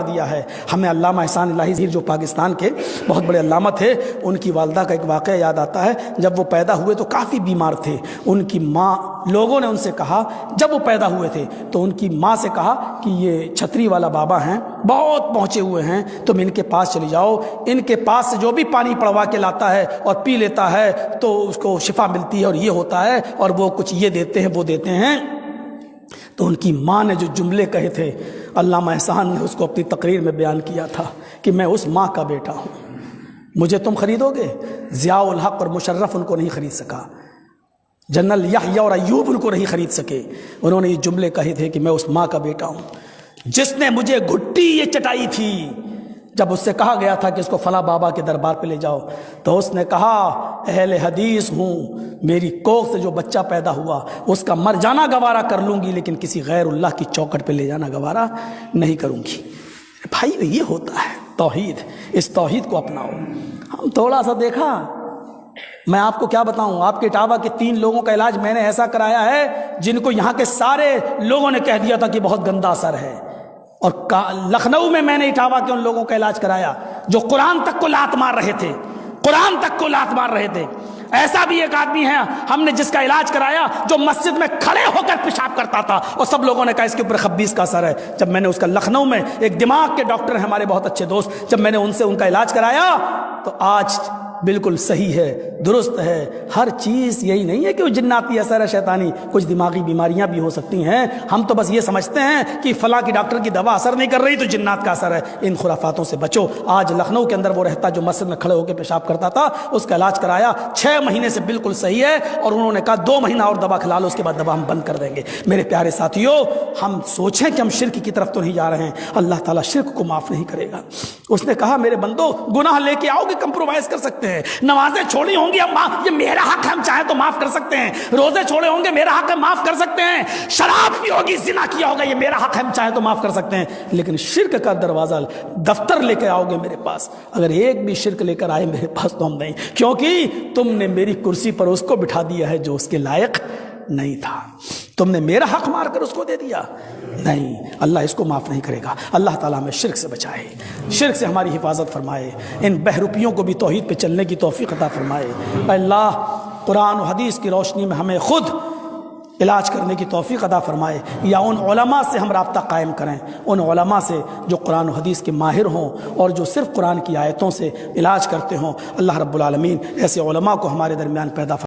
دیا ہے ہمیں۔ علامہ احسان الہی ظہیر جو پاکستان کے بہت بڑے علامہ تھے، ان کی والدہ کا ایک واقعہ یاد آتا ہے۔ جب وہ پیدا ہوئے تو کافی بیمار تھے۔ ان کی ماں، لوگوں نے ان سے کہا، جب وہ پیدا ہوئے تھے تو ان کی ماں سے کہا کہ یہ چھتری والا بابا ہیں، بہت پہنچے ہوئے ہیں، تم ان کے پاس چلی جاؤ، ان کے پاس سے جو بھی پانی پڑوا کے لاتا ہے اور پی لیتا ہے تو اس کو شفا ملتی ہے اور یہ ہوتا ہے، اور وہ کچھ یہ دیتے ہیں وہ دیتے ہیں۔ تو ان کی ماں نے جو جملے کہے تھے، علامہ احسان نے اس کو اپنی تقریر میں بیان کیا تھا کہ میں اس ماں کا بیٹا ہوں، مجھے تم خریدو گے؟ ضیاء الحق اور مشرف ان کو نہیں خرید سکا، جنرل یحییٰ اور ایوب ان کو نہیں خرید سکے۔ انہوں نے یہ جملے کہے تھے کہ میں اس ماں کا بیٹا ہوں جس نے مجھے گھٹی یہ چٹائی تھی۔ جب اس سے کہا گیا تھا کہ اس کو فلاں بابا کے دربار پہ لے جاؤ، تو اس نے کہا اہل حدیث ہوں، میری کوکھ سے جو بچہ پیدا ہوا اس کا مر جانا گوارا کر لوں گی، لیکن کسی غیر اللہ کی چوکھٹ پہ لے جانا گوارا نہیں کروں گی۔ بھائی یہ ہوتا ہے توحید، اس توحید کو اپناؤ۔ ہم تھوڑا سا دیکھا، میں آپ کو کیا بتاؤں، آپ کے اٹاوا کے 3 لوگوں کا علاج میں نے ایسا کرایا ہے جن کو یہاں کے سارے لوگوں نے کہہ دیا تھا کہ بہت گندا اثر ہے، اور لکھنؤ میں نے اٹاوا کے ان لوگوں کا علاج کرایا جو قرآن تک کو لات مار رہے تھے، قرآن تک کو لات مار رہے تھے۔ ایسا بھی ایک آدمی ہے ہم نے جس کا علاج کرایا جو مسجد میں کھڑے ہو کر پیشاب کرتا تھا، اور سب لوگوں نے کہا اس کے اوپر خبیث کا اثر ہے۔ جب میں نے اس کا لکھنؤ میں ایک دماغ کے ڈاکٹر ہیں ہمارے بہت اچھے دوست، جب میں نے ان سے ان کا علاج کرایا تو آج بالکل صحیح ہے، درست ہے۔ ہر چیز یہی نہیں ہے کہ وہ جناتی اثر ہے شیطانی، کچھ دماغی بیماریاں بھی ہو سکتی ہیں۔ ہم تو بس یہ سمجھتے ہیں کہ فلاں کی ڈاکٹر کی دوا اثر نہیں کر رہی تو جنات کا اثر ہے۔ ان خرافاتوں سے بچو۔ آج لکھنؤ کے اندر وہ رہتا جو مسجد میں کھڑے ہو کے پیشاب کرتا تھا، اس کا علاج کرایا، 6 مہینے سے بالکل صحیح ہے، اور انہوں نے کہا 2 مہینہ اور دوا کھلا لو، اس کے بعد دوا ہم بند کر دیں گے۔ میرے پیارے ساتھیو، ہم سوچیں کہ ہم شرک کی طرف تو نہیں جا رہے ہیں، اللہ تعالیٰ شرک کو معاف نہیں کرے گا۔ اس نے کہا میرے بندو، گناہ لے کے آؤ گے کمپرومائز کر سکتے ہیں، نمازیں چھوڑی ہوں گی یہ میرا حق ہے، ہم چاہیں تو معاف کر سکتے ہیں، روزے چھوڑے ہوں گے میرا حق ہے معاف کر سکتے ہیں، شراب پی ہوگی، زنا کیا ہوگا یہ میرا حق ہے، ہم چاہیں تو معاف کر سکتے ہیں، لیکن شرک کا دروازہ دفتر لے کے آؤ گے میرے پاس، اگر ایک بھی شرک لے کر آئے میرے پاس تو ہم نہیں، کیونکہ تم نے میری کرسی پر اس کو بٹھا دیا ہے جو اس کے لائق نہیں تھا، تم نے میرا حق مار کر اس کو دے دیا، نہیں، اللہ اس کو معاف نہیں کرے گا۔ اللہ تعالیٰ ہمیں شرک سے بچائے، شرک سے ہماری حفاظت فرمائے، ان بہروپیوں کو بھی توحید پہ چلنے کی توفیق عطا فرمائے۔ اے اللہ، قرآن و حدیث کی روشنی میں ہمیں خود علاج کرنے کی توفیق عطا فرمائے، یا ان علماء سے ہم رابطہ قائم کریں، ان علماء سے جو قرآن و حدیث کے ماہر ہوں اور جو صرف قرآن کی آیتوں سے علاج کرتے ہوں۔ اللہ رب العالمین ایسے علماء کو ہمارے درمیان پیدا فرمائے۔